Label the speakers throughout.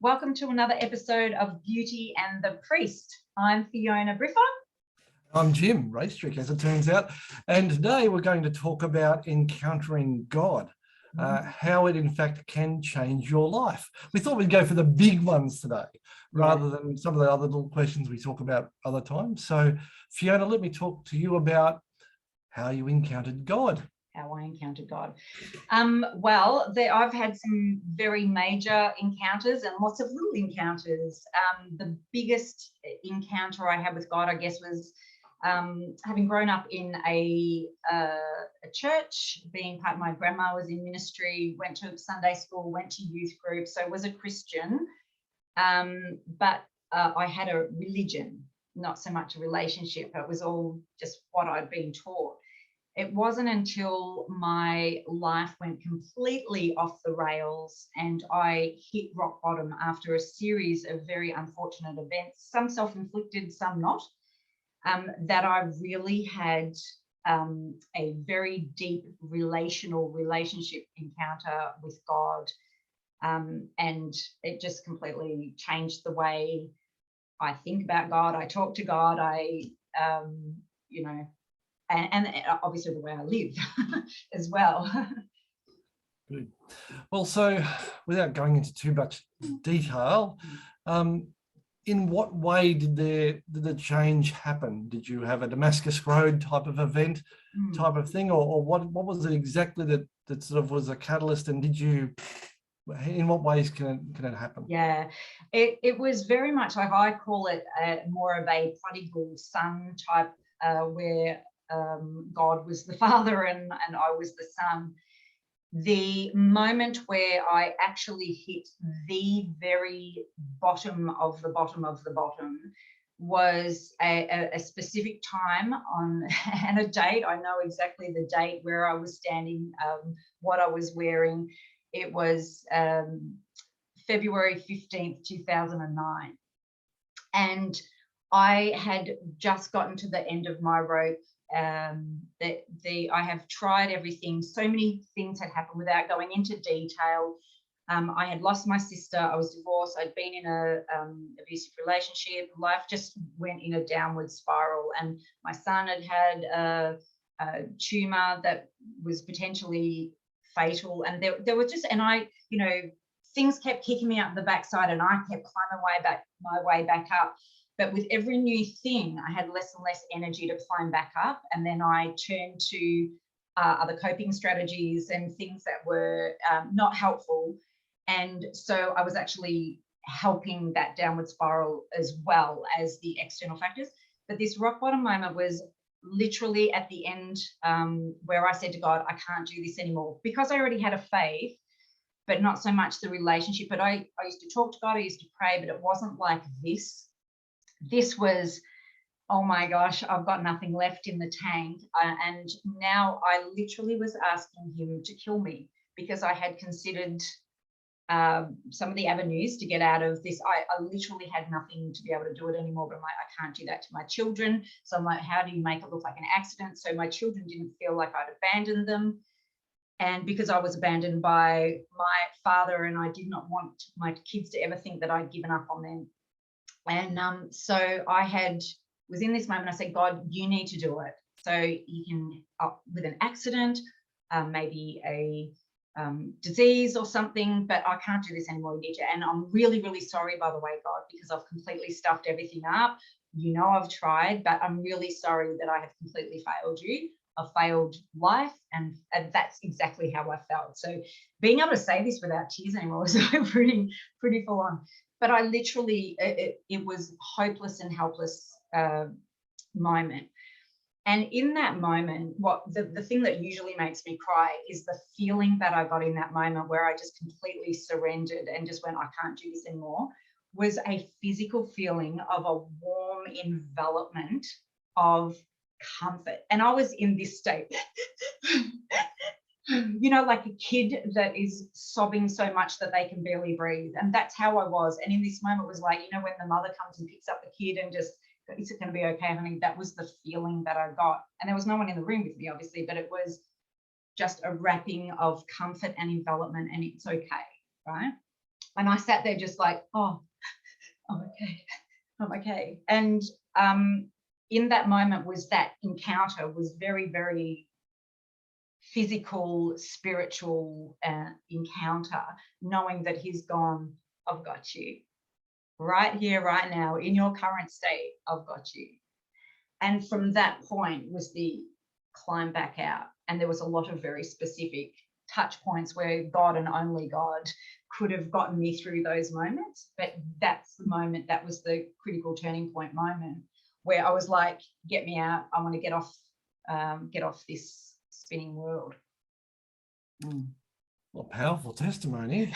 Speaker 1: Welcome to another episode of Beauty and the Priest. I'm Fiona Briffa.
Speaker 2: I'm Jim Raystrick, as it turns out, and today we're going to talk about encountering God, how it in fact can change your life. We thought we'd go for the big ones today, rather than some of the other little questions we talk about other times. So Fiona, let me talk to you about how you encountered God.
Speaker 1: How I encountered God. I've had some very major encounters and lots of little encounters. The biggest encounter I had with God, I guess, was having grown up in a church, being part of my grandma was in ministry, went to Sunday school, went to youth group, so was a Christian. But I had a religion, not so much a relationship. It was all just what I'd been taught. It wasn't until my life went completely off the rails and I hit rock bottom after a series of very unfortunate events, some self-inflicted, some not, that I really had a very deep relationship encounter with God. And it just completely changed the way I think about God. I talk to God, and obviously the way I live as well.
Speaker 2: Good. Well, so without going into too much detail, in what way did the change happen? Did you have a Damascus Road type of event, type of thing, or what was it exactly that sort of was a catalyst? And in what ways can it happen?
Speaker 1: Yeah, it was very much like, I call it more of a prodigal son type, where God was the father and I was the son. The moment where I actually hit the very bottom of the bottom of the bottom was a specific time on and a date. I know exactly the date, where I was standing, what I was wearing. It was February 15th, 2009. And I had just gotten to the end of my rope. I have tried everything. So many things had happened without going into detail. I had lost my sister. I was divorced. I'd been in a abusive relationship. Life just went in a downward spiral. And my son had had a tumor that was potentially fatal. And there were just, and things kept kicking me up the backside, and I kept climbing my way back up. But with every new thing, I had less and less energy to climb back up. And then I turned to other coping strategies and things that were not helpful. And so I was actually helping that downward spiral as well as the external factors. But this rock bottom moment was literally at the end, where I said to God, I can't do this anymore, because I already had a faith, but not so much the relationship. But I used to talk to God, I used to pray, but it wasn't like this. This was, oh my gosh, I've got nothing left in the tank. And now I literally was asking him to kill me, because I had considered some of the avenues to get out of this. I literally had nothing to be able to do it anymore, but I'm like, I can't do that to my children. So I'm like, how do you make it look like an accident? So my children didn't feel like I'd abandoned them. And because I was abandoned by my father, and I did not want my kids to ever think that I'd given up on them. And so I was in this moment, I said, God, you need to do it. So you can, with an accident, maybe a disease or something, but I can't do this anymore, you need to. And I'm really, really sorry, by the way, God, because I've completely stuffed everything up. You know, I've tried, but I'm really sorry that I have completely failed you. I've failed life, and that's exactly how I felt. So being able to say this without tears anymore was pretty full on. But I literally, it was hopeless and helpless moment. And in that moment, the thing that usually makes me cry is the feeling that I got in that moment, where I just completely surrendered and just went, I can't do this anymore, was a physical feeling of a warm envelopment of comfort. And I was in this state. Like a kid that is sobbing so much that they can barely breathe. And that's how I was. And in this moment was like, when the mother comes and picks up the kid and just, is it going to be okay? I mean, that was the feeling that I got. And there was no one in the room with me, obviously, but it was just a wrapping of comfort and envelopment, and it's okay, right? And I sat there just like, oh, I'm okay. I'm okay. And in that moment was that encounter was very, very physical, spiritual encounter, knowing that he's gone, I've got you. Right here, right now, in your current state, I've got you. And from that point was the climb back out. And there was a lot of very specific touch points where God and only God could have gotten me through those moments. But that's the moment, that was the critical turning point moment where I was like, get me out. I want to get off this spinning world.
Speaker 2: Well, powerful testimony.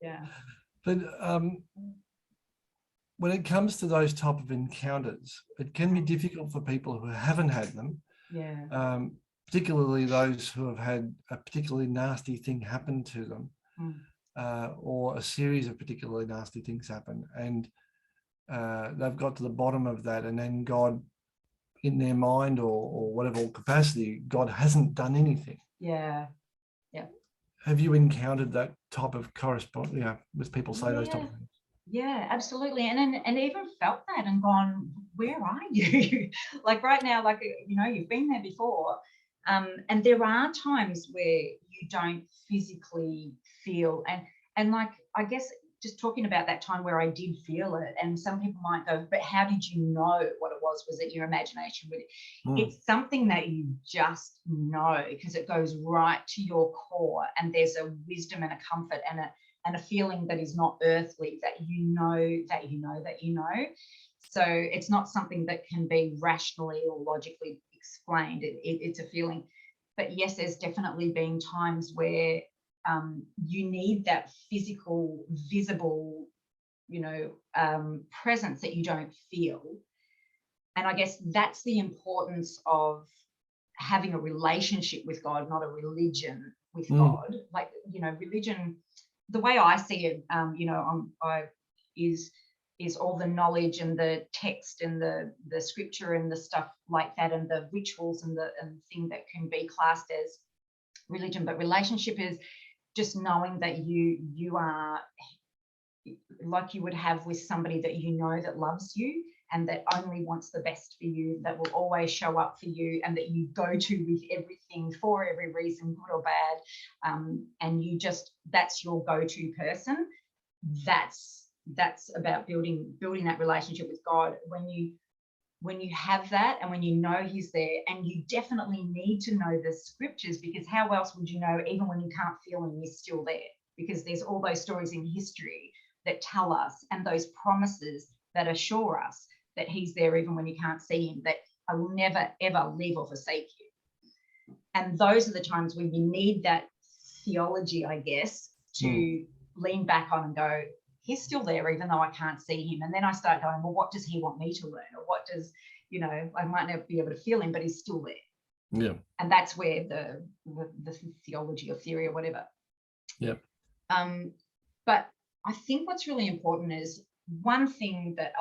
Speaker 1: Yeah.
Speaker 2: But when it comes to those type of encounters, it can be difficult for people who haven't had them.
Speaker 1: Yeah.
Speaker 2: Particularly those who have had a particularly nasty thing happen to them, or a series of particularly nasty things happen, and they've got to the bottom of that, and then God, in their mind or whatever capacity, God hasn't done anything.
Speaker 1: Yeah. Yeah.
Speaker 2: Have you encountered that type of correspondence, with people say those type of things?
Speaker 1: Yeah, absolutely. And even felt that and gone, where are you? Like right now, like, you've been there before. And there are times where you don't physically feel, and like, I guess just talking about that time where I did feel it, and some people might go, but how did you know what it was? Was it your imagination? It's something that you just know, because it goes right to your core, and there's a wisdom and a comfort and a feeling that is not earthly, that you know that you know that you know. So it's not something that can be rationally or logically explained. It's a feeling. But yes, there's definitely been times where you need that physical, visible, presence that you don't feel. And I guess that's the importance of having a relationship with God, not a religion with God. Like, religion, the way I see it, is all the knowledge and the text and the scripture and the stuff like that, and the rituals and thing that can be classed as religion. But relationship is just knowing that you are like you would have with somebody that that loves you and that only wants the best for you, that will always show up for you, and that you go to with everything for every reason, good or bad, and that's your go-to person. That's about building that relationship with God. When you have that, and when you know he's there, and you definitely need to know the scriptures, because how else would you know, even when you can't feel him, he's still there? Because there's all those stories in history that tell us, and those promises that assure us that he's there even when you can't see him, that I will never, ever leave or forsake you. And those are the times when you need that theology, I guess, to lean back on and go, he's still there even though I can't see him. And then I start going, well, what does he want me to learn? Or what does, I might never be able to feel him, but he's still there.
Speaker 2: Yeah.
Speaker 1: And that's where the theology or theory or whatever.
Speaker 2: Yeah.
Speaker 1: But I think what's really important is one thing that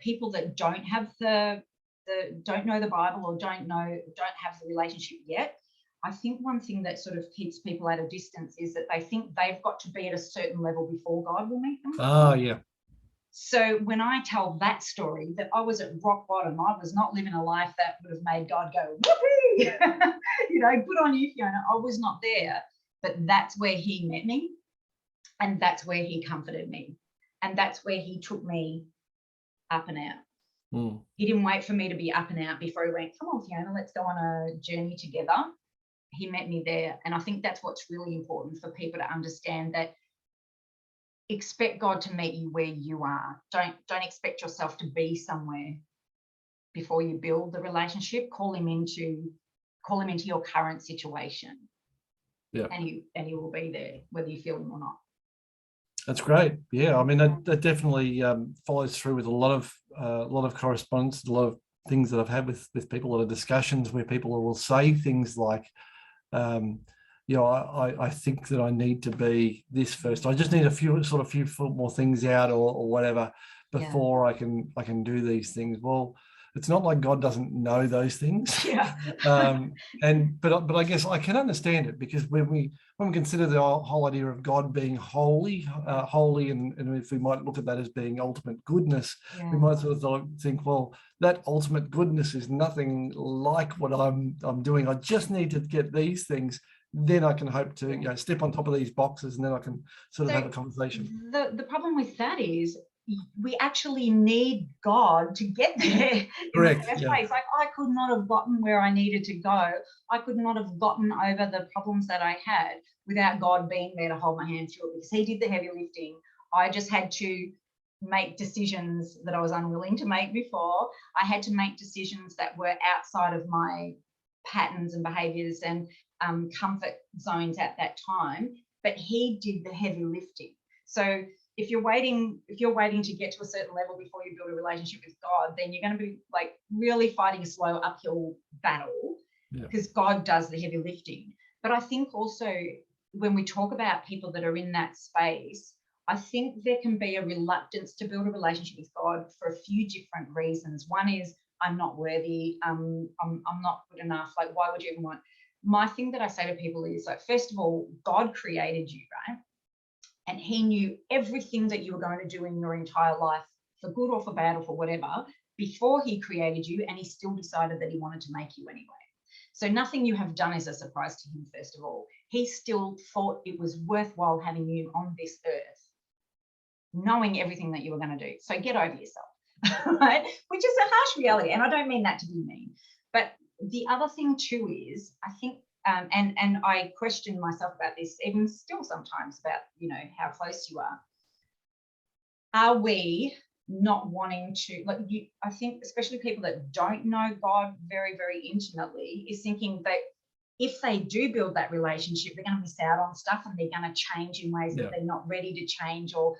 Speaker 1: people that don't have don't know the Bible, or don't have the relationship yet, I think one thing that sort of keeps people at a distance is that they think they've got to be at a certain level before God will meet them.
Speaker 2: Oh, yeah.
Speaker 1: So when I tell that story, that I was at rock bottom, I was not living a life that would have made God go, whoopee, good on you, Fiona. I was not there, but that's where he met me, and that's where he comforted me, and that's where he took me up and out. He didn't wait for me to be up and out before he went, come on, Fiona, let's go on a journey together. He met me there. And I think that's what's really important for people to understand, that expect God to meet you where you are. Don't expect yourself to be somewhere before you build the relationship. Call him into your current situation.
Speaker 2: Yeah.
Speaker 1: And he will be there, whether you feel him or not.
Speaker 2: That's great. Yeah, I mean, that definitely follows through with a lot of correspondence, a lot of things that I've had with people, a lot of discussions where people will say things like, I think that I need to be this first. I just need a few more things out or whatever before I can do these things. Well, it's not like God doesn't know those things.
Speaker 1: Yeah.
Speaker 2: But I guess I can understand it, because when we consider the whole idea of God being holy, and if we might look at that as being ultimate goodness, we might sort of think, well, that ultimate goodness is nothing like what I'm doing. I just need to get these things, then I can hope to step on top of these boxes, and then I can sort of have a conversation.
Speaker 1: The problem with that is we actually need God to get there.
Speaker 2: Correct.
Speaker 1: In the first place. Like, I could not have gotten where I needed to go. I could not have gotten over the problems that I had without God being there to hold my hand through it, because he did the heavy lifting. I just had to make decisions that I was unwilling to make before. I had to make decisions that were outside of my patterns and behaviors and comfort zones at that time, but he did the heavy lifting. So if you're waiting to get to a certain level before you build a relationship with God, then you're going to be like really fighting a slow uphill battle, because God does the heavy lifting. But I think also when we talk about people that are in that space, I think there can be a reluctance to build a relationship with God for a few different reasons. One is, I'm not worthy. I'm not good enough. Like, why would you even want? My thing that I say to people is, like, first of all, God created you, right? And he knew everything that you were going to do in your entire life, for good or for bad or for whatever, before he created you, and he still decided that he wanted to make you anyway. So nothing you have done is a surprise to him, first of all. He still thought it was worthwhile having you on this earth, knowing everything that you were going to do. So get over yourself, right? Which is a harsh reality. And I don't mean that to be mean. But the other thing too is, I think, and I question myself about this even still sometimes, about, how close you are. Are we not wanting to, like, I think especially people that don't know God very, very intimately, is thinking that if they do build that relationship, they're going to miss out on stuff, and they're going to change in ways that they're not ready to change, or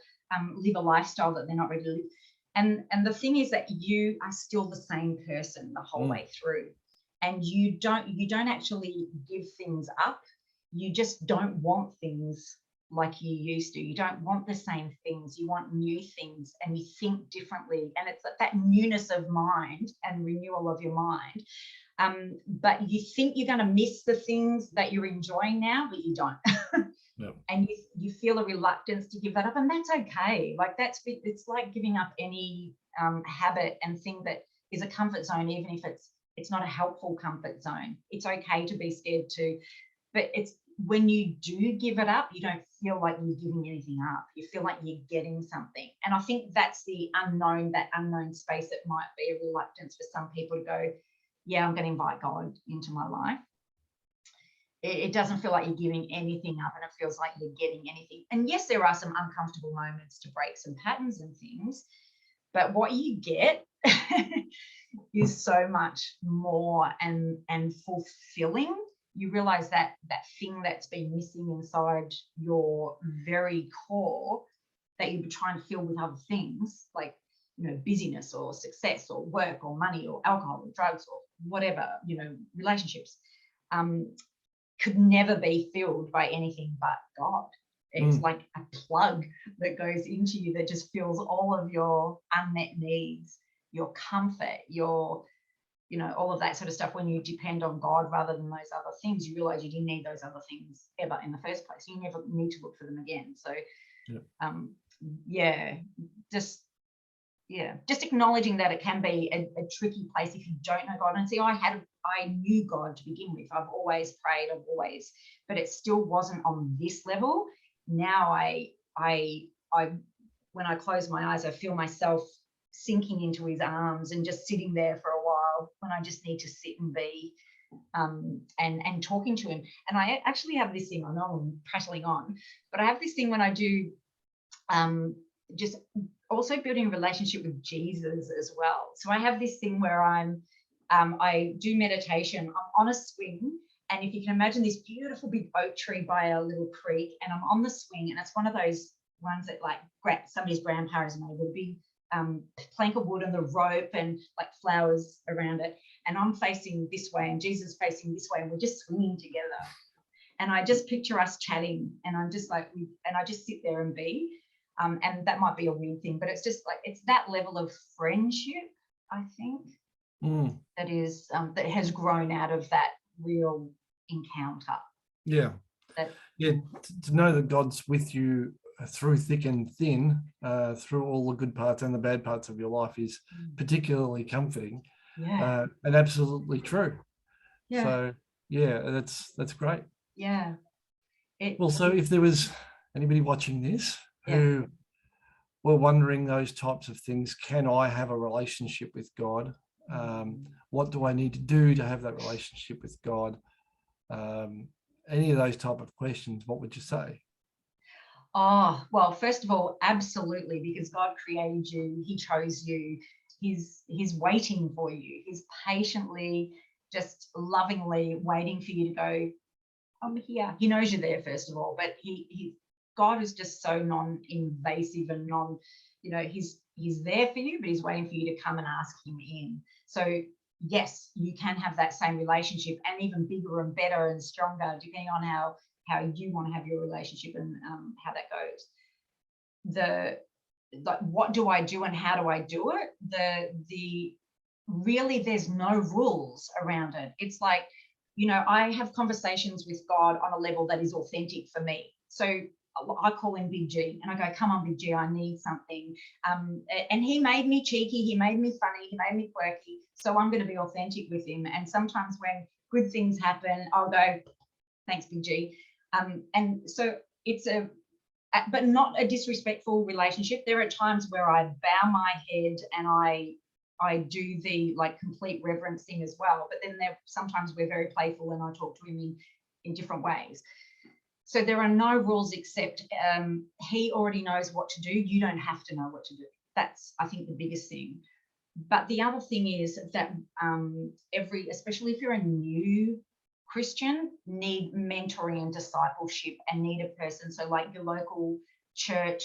Speaker 1: live a lifestyle that they're not ready to live. And the thing is that you are still the same person the whole way through. And you don't actually give things up. You just don't want things like you used to. You don't want the same things. You want new things, and you think differently. And it's that newness of mind and renewal of your mind. But you think you're going to miss the things that you're enjoying now, but you don't. And you feel a reluctance to give that up, and that's okay. Like, it's like giving up any habit and thing that is a comfort zone, even if it's not a helpful comfort zone. It's okay to be scared too, but it's when you do give it up, you don't feel like you're giving anything up. You feel like you're getting something. And I think that's the unknown, that unknown space that might be a reluctance for some people to go, yeah, I'm going to invite God into my life. It doesn't feel like you're giving anything up, and it feels like you're getting anything. And yes, there are some uncomfortable moments to break some patterns and things, but what you get is so much more and fulfilling. You realize that thing that's been missing inside your very core, that you've been trying to fill with other things, like, busyness or success or work or money or alcohol or drugs or whatever, relationships, could never be filled by anything but God. It's like a plug that goes into you that just fills all of your unmet needs, your comfort, your, all of that sort of stuff. When you depend on God rather than those other things, you realize you didn't need those other things ever in the first place. You never need to look for them again. So, just acknowledging that it can be a tricky place if you don't know God. And see, I knew God to begin with. I've always prayed, but it still wasn't on this level. Now I when I close my eyes, I feel myself sinking into his arms and just sitting there for a while, when I just need to sit and be and talking to him. And I actually have this thing, I know I'm prattling on, but I have this thing when I do just also building a relationship with Jesus as well. So I have this thing where I do meditation. I'm on a swing, and if you can imagine this beautiful big oak tree by a little creek, and I'm on the swing, and it's one of those ones that like somebody's grandparents made with a big plank of wood and the rope and like flowers around it. And I'm facing this way and Jesus facing this way, and we're just swinging together. And I just picture us chatting, and I'm just like, and I just sit there and be. And that might be a weird thing, but it's just like, it's that level of friendship, I think, that is that has grown out of that real encounter.
Speaker 2: Yeah.
Speaker 1: That,
Speaker 2: To know that God's with you through thick and thin, through all the good parts and the bad parts of your life is particularly comforting.
Speaker 1: yeah.
Speaker 2: And absolutely true.
Speaker 1: Yeah.
Speaker 2: So yeah, that's great.
Speaker 1: Yeah.
Speaker 2: Well, so if there was anybody watching this
Speaker 1: Yeah.
Speaker 2: who were wondering those types of things, can I have a relationship with God? What do I need to do to have that relationship with God? Any of those type of questions, what would you say?
Speaker 1: Oh, well, first of all, absolutely, because God created you, he chose you, he's waiting for you, he's patiently, just lovingly waiting for you to go, I'm here. He knows you're there, first of all, but God is just so non-invasive and he's there for you, but he's waiting for you to come and ask him in. So yes, you can have that same relationship, and even bigger and better and stronger, depending on how you want to have your relationship and how that goes. Like, what do I do and how do I do it? The really, there's no rules around it. It's like, I have conversations with God on a level that is authentic for me. So I call him Big G and I go, come on, Big G, I need something. And he made me cheeky, he made me funny, he made me quirky. So I'm going to be authentic with him. And sometimes when good things happen, I'll go, thanks, Big G. And so it's but not a disrespectful relationship. There are times where I bow my head and I do the like complete reverence thing as well. But then sometimes we're very playful and I talk to him in different ways. So there are no rules except he already knows what to do. You don't have to know what to do. That's, I think, the biggest thing. But the other thing is that especially if you're a new Christian, need mentoring and discipleship and need a person. So like your local church,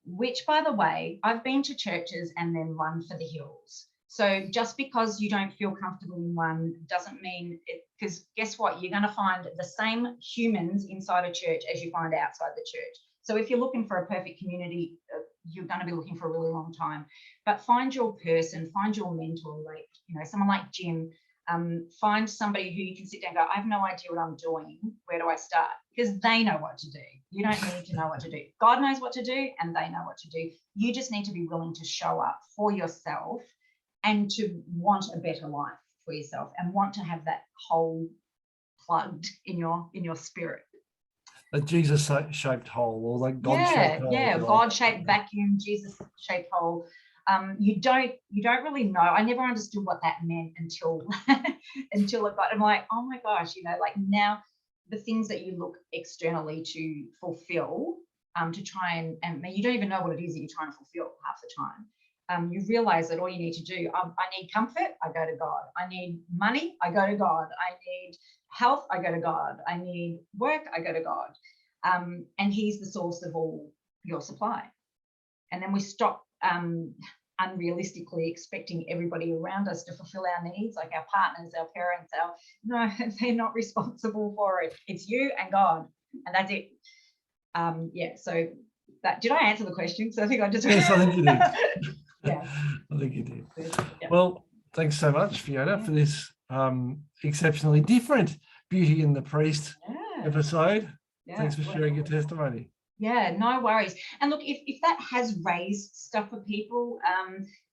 Speaker 1: which, by the way, I've been to churches and then run for the hills. So just because you don't feel comfortable in one doesn't mean it, because guess what? You're going to find the same humans inside a church as you find outside the church. So if you're looking for a perfect community, you're going to be looking for a really long time. But find your person, find your mentor, like, someone like Jim. Find somebody who you can sit down and go, I have no idea what I'm doing. Where do I start? Because they know what to do. You don't need to know what to do. God knows what to do and they know what to do. You just need to be willing to show up for yourself and to want a better life for yourself and want to have that hole plugged in your spirit.
Speaker 2: A Jesus-shaped hole, or like God-shaped hole.
Speaker 1: Yeah, God-shaped vacuum, Jesus-shaped hole. You don't really know. I never understood what that meant until until it got. I'm like, oh my gosh, like now the things that you look externally to fulfill, to try and you don't even know what it is that you're trying to fulfill half the time. You realize that all you need to do, I need comfort, I go to God. I need money, I go to God. I need health, I go to God. I need work, I go to God. And he's the source of all your supply. And then we stop unrealistically expecting everybody around us to fulfill our needs, like our partners, our parents, no, they're not responsible for it. It's you and God, and that's it. So that, did I answer the question? So I think I just...
Speaker 2: Yes, I think you did.
Speaker 1: Yeah.
Speaker 2: I think you did.
Speaker 1: Yeah.
Speaker 2: Well, thanks so much, Fiona, for this exceptionally different Beauty and the Priest episode. Thanks for sharing your testimony.
Speaker 1: Yeah, no worries. And look, if that has raised stuff for people,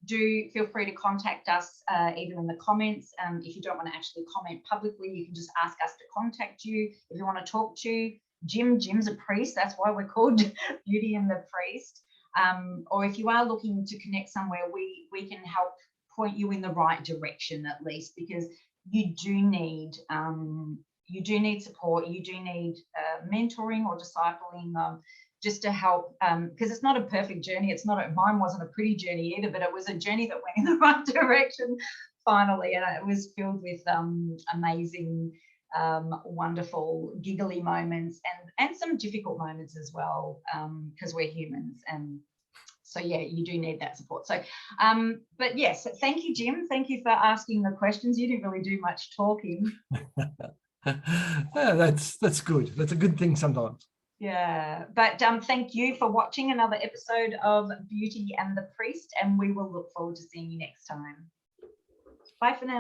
Speaker 1: do feel free to contact us either in the comments. If you don't want to actually comment publicly, you can just ask us to contact you. If you want to talk to Jim's a priest. That's why we're called Beauty and the Priest. Or if you are looking to connect somewhere, we can help point you in the right direction, at least, because you do need support. You do need mentoring or discipling, just to help, because it's not a perfect journey. Mine wasn't a pretty journey either, but it was a journey that went in the right direction finally, and it was filled with amazing, wonderful, giggly moments and some difficult moments as well, because we're humans. And so yeah, you do need that support. So but yes, thank you, Jim. Thank you for asking the questions. You didn't really do much talking.
Speaker 2: Yeah, that's good. That's a good thing sometimes.
Speaker 1: Yeah, but thank you for watching another episode of Beauty and the Priest, and we will look forward to seeing you next time. Bye for now.